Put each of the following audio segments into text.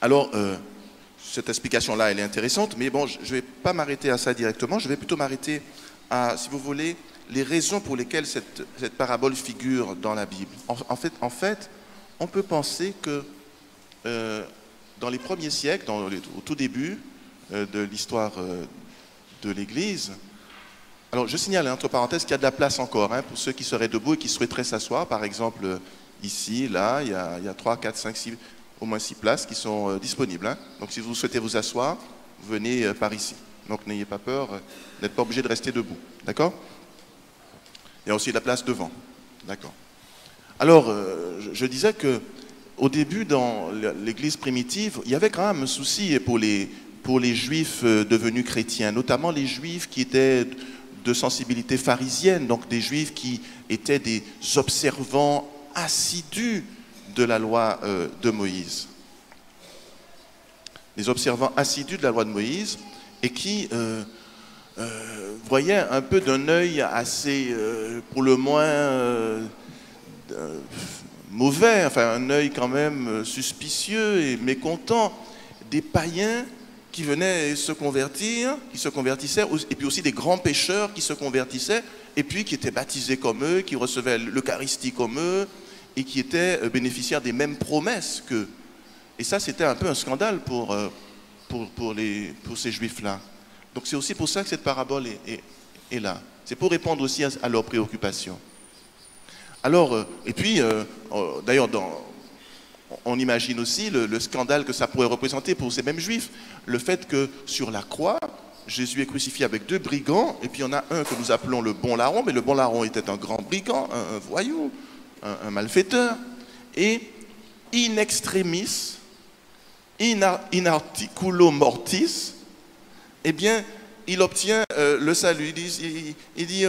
Alors, cette explication-là, elle est intéressante, mais bon, je ne vais pas m'arrêter à ça directement, je vais plutôt m'arrêter à, si vous voulez, les raisons pour lesquelles cette parabole figure dans la Bible. En fait, on peut penser que dans les premiers siècles, au tout début de l'histoire de l'Église, alors je signale entre parenthèses qu'il y a de la place encore pour ceux qui seraient debout et qui souhaiteraient s'asseoir. Par exemple, ici, là, il y a 3, 4, 5, 6, au moins 6 places qui sont disponibles. Donc si vous souhaitez vous asseoir, venez par ici. Donc n'ayez pas peur, vous n'êtes pas obligé de rester debout. D'accord? Il y a aussi de la place devant. D'accord. Alors, je disais que au début, dans l'Église primitive, il y avait quand même un souci pour les Juifs devenus chrétiens, notamment les Juifs qui étaient de sensibilité pharisienne, donc des Juifs qui étaient des observants assidus de la loi de Moïse. Des observants assidus de la loi de Moïse et qui voyaient un peu d'un œil assez, pour le moins, mauvais, enfin un œil quand même suspicieux et mécontent des païens qui venaient se convertir, qui se convertissaient, et puis aussi des grands pécheurs qui se convertissaient, et puis qui étaient baptisés comme eux, qui recevaient l'Eucharistie comme eux, et qui étaient bénéficiaires des mêmes promesses qu'eux. Et ça, c'était un peu un scandale pour ces Juifs-là. Donc c'est aussi pour ça que cette parabole est là. C'est pour répondre aussi à leurs préoccupations. Alors, et puis, d'ailleurs, on imagine aussi le scandale que ça pourrait représenter pour ces mêmes Juifs. Le fait que sur la croix, Jésus est crucifié avec 2 brigands, et puis il y en a un que nous appelons le bon larron, mais le bon larron était un grand brigand, un voyou, un malfaiteur. Et in extremis, in articulo mortis, eh bien, il obtient le salut. Il dit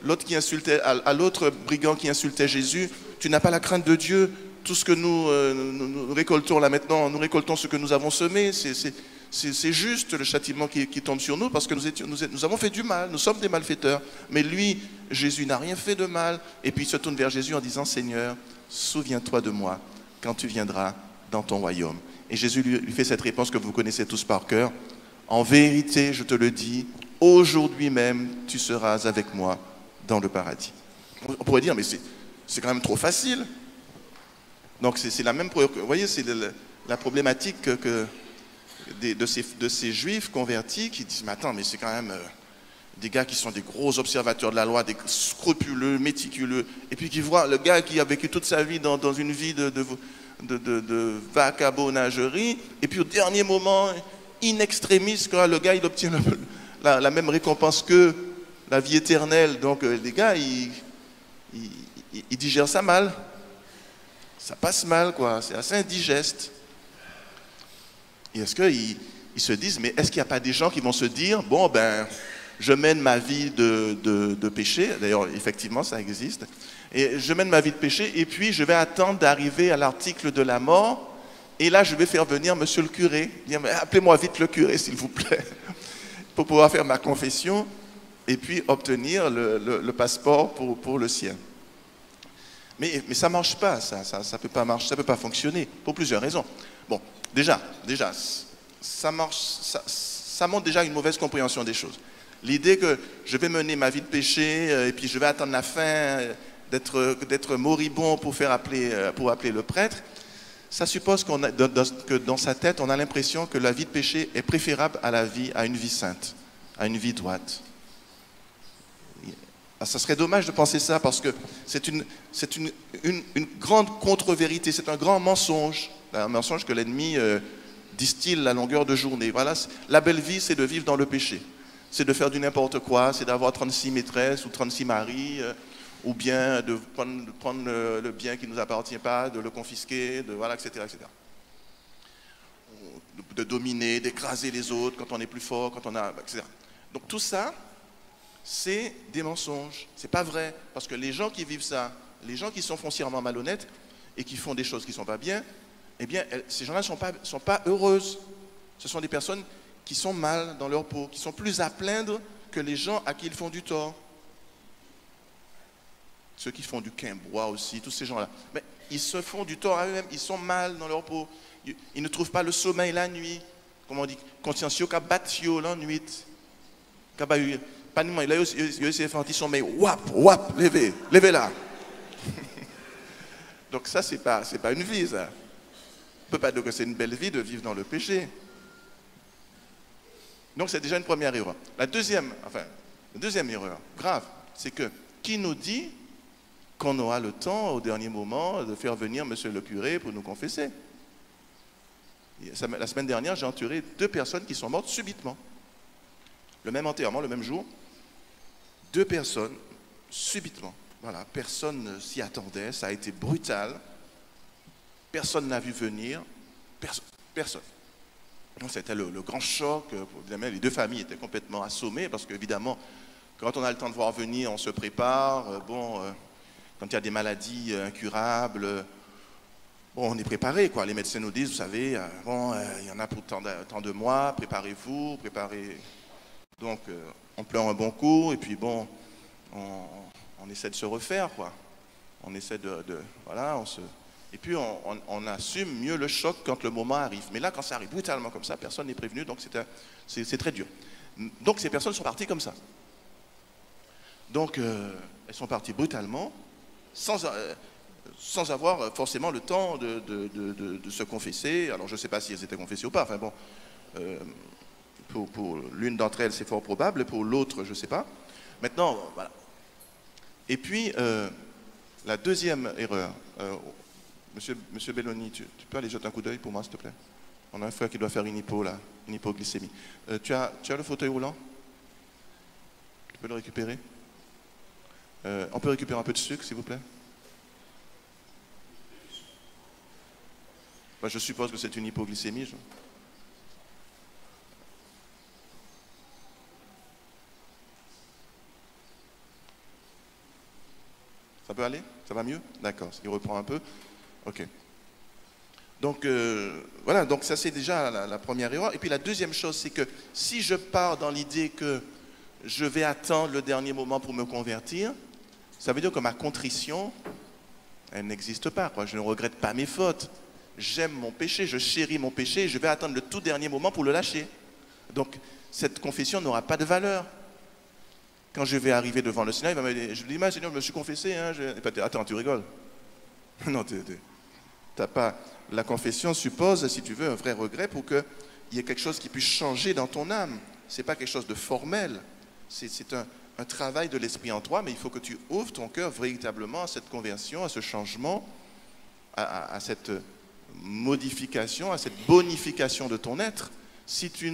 l'autre qui insultait, à l'autre brigand qui insultait Jésus, tu n'as pas la crainte de Dieu. Tout ce que nous récoltons là maintenant, nous récoltons ce que nous avons semé. C'est juste le châtiment qui tombe sur nous parce que nous avons fait du mal, nous sommes des malfaiteurs. Mais lui, Jésus n'a rien fait de mal. Et puis il se tourne vers Jésus en disant, Seigneur, souviens-toi de moi quand tu viendras dans ton royaume. Et Jésus lui fait cette réponse que vous connaissez tous par cœur. En vérité, je te le dis, aujourd'hui même, tu seras avec moi dans le paradis. On pourrait dire, mais c'est quand même trop facile. Donc c'est la même, vous voyez, c'est la problématique de ces Juifs convertis qui disent, mais attends, mais c'est quand même des gars qui sont des gros observateurs de la loi, des scrupuleux, méticuleux, et puis qui voient le gars qui a vécu toute sa vie dans une vie de vagabondagerie, et puis au dernier moment, in extremis, quand le gars il obtient la même récompense que la vie éternelle. Donc les gars, ils digèrent ça mal. Ça passe mal, quoi. C'est assez indigeste. Et est-ce qu'ils se disent, mais est-ce qu'il n'y a pas des gens qui vont se dire, bon, ben, je mène ma vie de péché, d'ailleurs, effectivement, ça existe, et je mène ma vie de péché, et puis je vais attendre d'arriver à l'article de la mort, et là, je vais faire venir monsieur le curé, dire, appelez-moi vite le curé, s'il vous plaît, pour pouvoir faire ma confession, et puis obtenir le passeport pour le ciel. Mais ça ne marche pas, ça peut pas marcher, ça peut pas fonctionner, pour plusieurs raisons. Bon, déjà, ça montre déjà une mauvaise compréhension des choses. L'idée que je vais mener ma vie de péché, et puis je vais attendre la fin, d'être moribond pour appeler le prêtre, ça suppose que dans sa tête, on a l'impression que la vie de péché est préférable à une vie sainte, à une vie droite. Ça serait dommage de penser ça parce que c'est une grande contre-vérité, c'est un grand mensonge que l'ennemi distille la longueur de journée. Voilà, la belle vie, c'est de vivre dans le péché, c'est de faire du n'importe quoi, c'est d'avoir 36 maîtresses ou 36 maris, ou bien de prendre le bien qui ne nous appartient pas, de le confisquer, voilà, etc., etc. De dominer, d'écraser les autres quand on est plus fort, etc. Donc tout ça, c'est des mensonges, c'est pas vrai, parce que les gens qui vivent ça, les gens qui sont foncièrement malhonnêtes et qui font des choses qui ne sont pas bien, eh bien, ces gens-là ne sont pas heureuses. Ce sont des personnes qui sont mal dans leur peau, qui sont plus à plaindre que les gens à qui ils font du tort. Ceux qui font du quimbois aussi, tous ces gens-là. Mais ils se font du tort à eux-mêmes, ils sont mal dans leur peau. il ne trouve pas le sommeil la nuit. Comment on dit, conscientio qu'a battu la nuit. Pas de il a essayé de faire un petit sommeil, wap, levez là. Donc ça, c'est pas une vie, ça. On ne peut pas dire que c'est une belle vie de vivre dans le péché. Donc c'est déjà une première erreur. La deuxième erreur, grave, c'est que qui nous dit qu'on aura le temps au dernier moment de faire venir monsieur le curé pour nous confesser? La semaine dernière, j'ai enterré 2 personnes qui sont mortes subitement. Le même enterrement, le même jour. 2 personnes, subitement. Voilà, personne ne s'y attendait, ça a été brutal. Personne n'a vu venir. Personne. Donc c'était le grand choc. Évidemment, les 2 familles étaient complètement assommées parce qu'évidemment, quand on a le temps de voir venir, on se prépare. Quand il y a des maladies incurables, on est préparé, quoi. Les médecins nous disent, vous savez, il y en a pour tant de mois, préparez-vous, préparez. Donc, on pleure un bon coup, et puis bon, on essaie de se refaire, quoi. On essaie voilà, et puis on assume mieux le choc quand le moment arrive. Mais là, quand ça arrive brutalement comme ça, personne n'est prévenu, donc c'est très dur. Donc, ces personnes sont parties comme ça. Donc, elles sont parties brutalement, sans avoir forcément le temps de se confesser. Alors, je ne sais pas si elles étaient confessées ou pas. Enfin bon, pour l'une d'entre elles, c'est fort probable. Pour l'autre, je ne sais pas. Maintenant, voilà. Et puis, la deuxième erreur. Monsieur Belloni, tu peux aller jeter un coup d'œil pour moi, s'il te plaît? On a un frère qui doit faire une hypoglycémie. Tu as le fauteuil roulant? Tu peux le récupérer? On peut récupérer un peu de sucre, s'il vous plaît? Je suppose que c'est une hypoglycémie. Ça peut aller? Ça va mieux? D'accord, il reprend un peu. Ok. Donc, voilà, donc ça c'est déjà la première erreur. Et puis la deuxième chose, c'est que si je pars dans l'idée que je vais attendre le dernier moment pour me convertir, ça veut dire que ma contrition, elle n'existe pas, quoi. Je ne regrette pas mes fautes. J'aime mon péché, je chéris mon péché, et je vais attendre le tout dernier moment pour le lâcher. Donc, cette confession n'aura pas de valeur. Quand je vais arriver devant le Seigneur, il va me dire, je lui dis, Seigneur, je me suis confessé. Hein, attends, tu rigoles. Non, t'as pas. La confession suppose, si tu veux, un vrai regret pour qu'il y ait quelque chose qui puisse changer dans ton âme. Ce n'est pas quelque chose de formel. C'est un travail de l'esprit en toi, mais il faut que tu ouvres ton cœur véritablement à cette conversion, à ce changement, à cette modification, à cette bonification de ton être. Si tu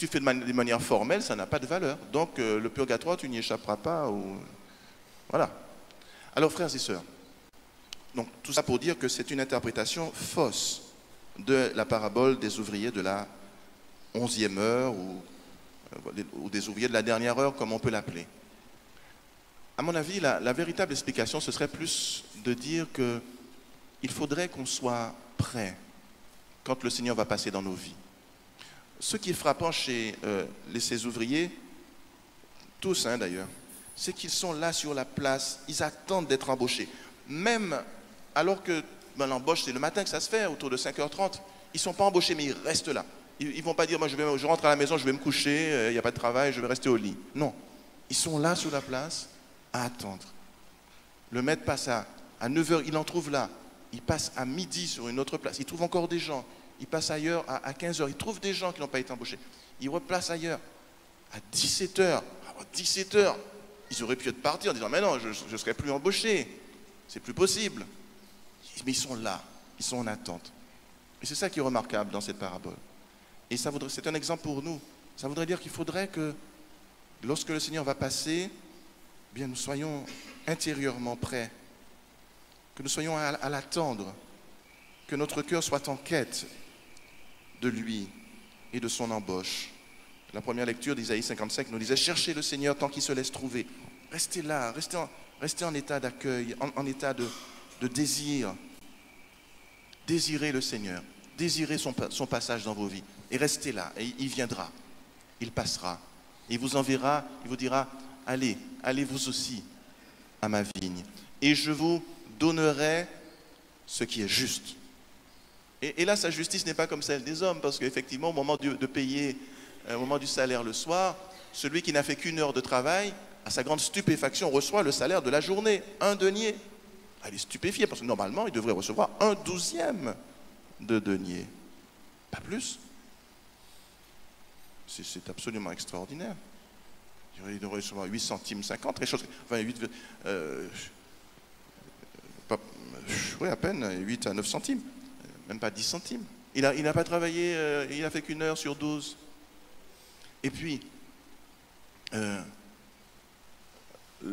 fais de manière formelle, ça n'a pas de valeur. Donc le purgatoire, tu n'y échapperas pas. Voilà. Alors frères et sœurs, donc tout ça pour dire que c'est une interprétation fausse de la parabole des ouvriers de la 11e heure ou des ouvriers de la dernière heure, comme on peut l'appeler. À mon avis, la véritable explication, ce serait plus de dire qu'il faudrait qu'on soit prêt quand le Seigneur va passer dans nos vies. Ce qui est frappant chez ces ouvriers, tous d'ailleurs, c'est qu'ils sont là sur la place, ils attendent d'être embauchés. Même alors que l'embauche, c'est le matin que ça se fait, autour de 5h30, ils ne sont pas embauchés, mais ils restent là. Ils ne vont pas dire, moi je rentre à la maison, je vais me coucher, il n'y a pas de travail, je vais rester au lit. Non, ils sont là sur la place à attendre. Le maître passe à 9h, il en trouve là. Il passe à midi sur une autre place, il trouve encore des gens. Il passe ailleurs à 15h, il trouve des gens qui n'ont pas été embauchés. Il replace ailleurs. À 17h, ils auraient pu être partis en disant, mais non, je ne serai plus embauché. C'est plus possible. Mais ils sont là, ils sont en attente. Et c'est ça qui est remarquable dans cette parabole. Et c'est un exemple pour nous. Ça voudrait dire qu'il faudrait que, lorsque le Seigneur va passer, eh bien, nous soyons intérieurement prêts, que nous soyons à l'attendre, que notre cœur soit en quête de lui et de son embauche. La première lecture d'Isaïe 55 nous disait « Cherchez le Seigneur tant qu'il se laisse trouver. » Restez là, restez en état d'accueil, en état de désir. Désirez le Seigneur, désirez son passage dans vos vies. Et restez là, et il viendra, il passera. Il vous enverra, il vous dira « Allez vous aussi à ma vigne. Et je vous donnerai ce qui est juste. » Et là, sa justice n'est pas comme celle des hommes, parce qu'effectivement, au moment de payer, au moment du salaire le soir, celui qui n'a fait qu'1 heure de travail, à sa grande stupéfaction, reçoit le salaire de la journée, 1 denier. Elle est stupéfiée, parce que normalement, il devrait recevoir 1/12 de denier. Pas plus. C'est absolument extraordinaire. Il devrait recevoir 8 centimes 50, quelque chose, enfin 8, oui, à peine 8 à 9 centimes, même pas 10 centimes. Il n'a pas travaillé, il a fait qu'1 heure sur 12. Et puis,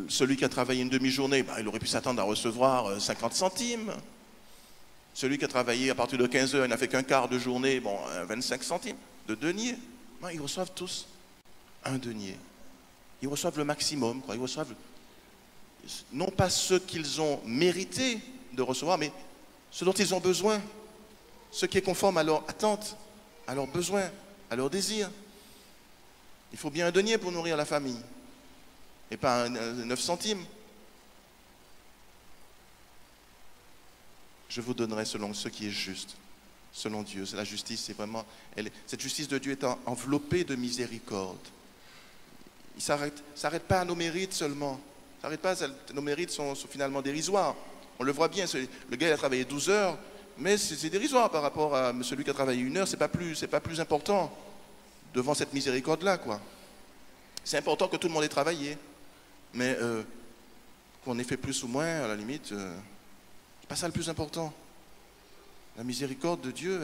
celui qui a travaillé une demi-journée, il aurait pu s'attendre à recevoir 50 centimes. Celui qui a travaillé à partir de 15 heures, il n'a fait qu'un quart de journée, 25 centimes de denier. Ils reçoivent tous 1 denier. Ils reçoivent le maximum, quoi. Ils reçoivent non pas ce qu'ils ont mérité de recevoir, mais ce dont ils ont besoin, ce qui est conforme à leur attente, à leurs besoins, à leurs désirs. Il faut bien 1 denier pour nourrir la famille, et pas 9 centimes. Je vous donnerai selon ce qui est juste, selon Dieu. C'est la justice, c'est vraiment... cette justice de Dieu est enveloppée de miséricorde. Il ne s'arrête pas à nos mérites seulement. Nos mérites sont finalement dérisoires. On le voit bien, le gars il a travaillé 12 heures, mais c'est dérisoire par rapport à celui qui a travaillé 1 heure, c'est pas plus important devant cette miséricorde-là, quoi. C'est important que tout le monde ait travaillé, mais qu'on ait fait plus ou moins, à la limite, c'est pas ça le plus important. La miséricorde de Dieu,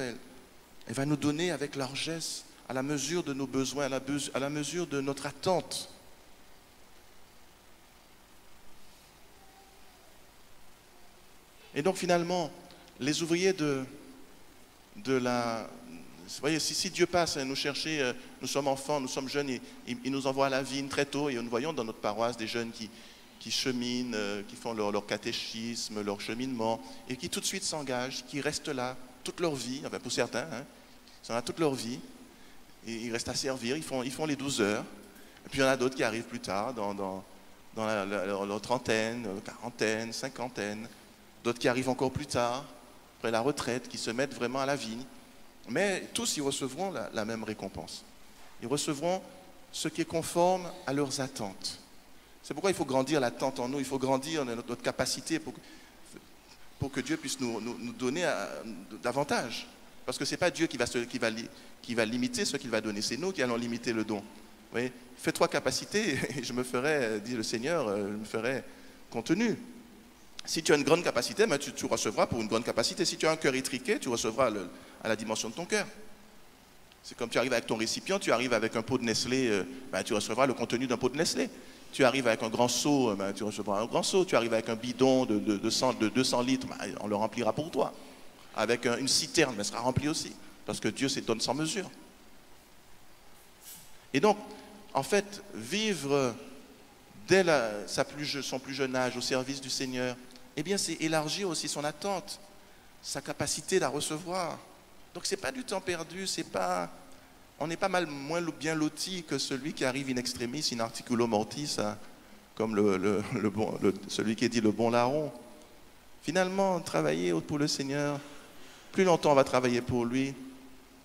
elle va nous donner avec largesse, à la mesure de nos besoins, à la mesure de notre attente. Et donc finalement, les ouvriers de la... Vous voyez, si Dieu passe à nous chercher, nous sommes enfants, nous sommes jeunes, il nous envoie à la vigne très tôt, et nous voyons dans notre paroisse des jeunes qui cheminent, qui font leur catéchisme, leur cheminement, et qui tout de suite s'engagent, qui restent là toute leur vie, enfin pour certains, ils sont là toute leur vie, et ils restent à servir, ils font les 12 heures, et puis il y en a d'autres qui arrivent plus tard, dans leur trentaine, quarantaine, cinquantaine, d'autres qui arrivent encore plus tard, après la retraite, qui se mettent vraiment à la vigne. Mais tous, ils recevront la même récompense. Ils recevront ce qui est conforme à leurs attentes. C'est pourquoi il faut grandir l'attente en nous, il faut grandir notre capacité pour que Dieu puisse nous donner davantage. Parce que ce n'est pas Dieu qui va limiter ce qu'il va donner, c'est nous qui allons limiter le don. Oui, fais-toi capacité et je me ferai, dit le Seigneur, je me ferai contenu. Si tu as une grande capacité, tu recevras pour une grande capacité. Si tu as un cœur étriqué, tu recevras à la dimension de ton cœur. C'est comme tu arrives avec ton récipient, tu arrives avec un pot de Nestlé, tu recevras le contenu d'un pot de Nestlé. Tu arrives avec un grand seau, tu recevras un grand seau. Tu arrives avec un bidon de 200 litres, on le remplira pour toi. Avec une citerne, elle sera remplie aussi. Parce que Dieu se donne sans mesure. Et donc, en fait, vivre dès son plus jeune âge au service du Seigneur, eh bien, c'est élargir aussi son attente, sa capacité à recevoir. Donc, ce n'est pas du temps perdu, on n'est pas moins bien loti que celui qui arrive in extremis, in articulo mortis, comme celui qui est dit le bon larron. Finalement, travailler pour le Seigneur, plus longtemps on va travailler pour lui,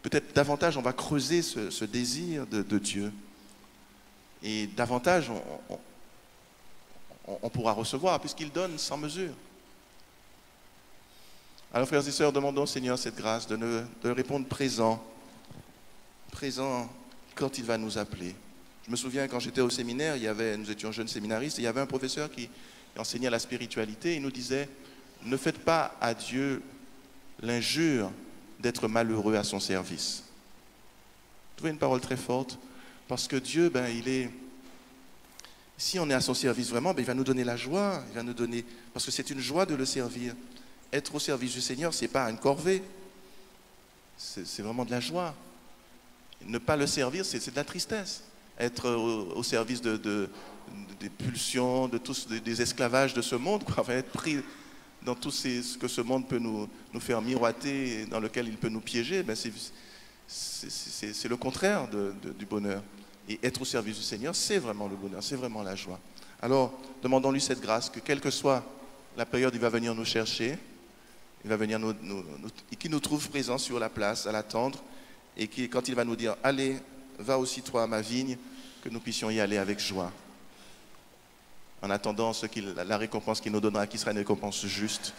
peut-être davantage on va creuser ce désir de Dieu. Et davantage on pourra recevoir, puisqu'il donne sans mesure. Alors, frères et sœurs, demandons au Seigneur cette grâce de répondre présent quand il va nous appeler. Je me souviens, quand j'étais au séminaire, nous étions jeunes séminaristes, et il y avait un professeur qui enseignait la spiritualité, il nous disait, ne faites pas à Dieu l'injure d'être malheureux à son service. Vous trouvez une parole très forte, parce que Dieu, si on est à son service vraiment, il va nous donner la joie, il va nous donner, parce que c'est une joie de le servir. Être au service du Seigneur, ce n'est pas une corvée, c'est vraiment de la joie. Ne pas le servir, c'est de la tristesse. Être au service des pulsions, des esclavages de ce monde, enfin, être pris dans tout ce que ce monde peut nous faire miroiter, dans lequel il peut nous piéger, c'est le contraire du bonheur. Et être au service du Seigneur, c'est vraiment le bonheur, c'est vraiment la joie. Alors, demandons-lui cette grâce, que quelle que soit la période où il va venir nous chercher, il va venir qui nous trouve présents sur la place, à l'attendre, et quand il va nous dire, allez, va aussi toi à ma vigne, que nous puissions y aller avec joie, en attendant la récompense qu'il nous donnera, qui sera une récompense juste,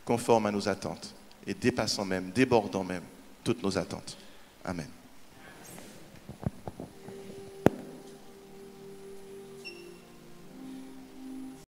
conforme à nos attentes, et dépassant même, débordant même toutes nos attentes. Amen.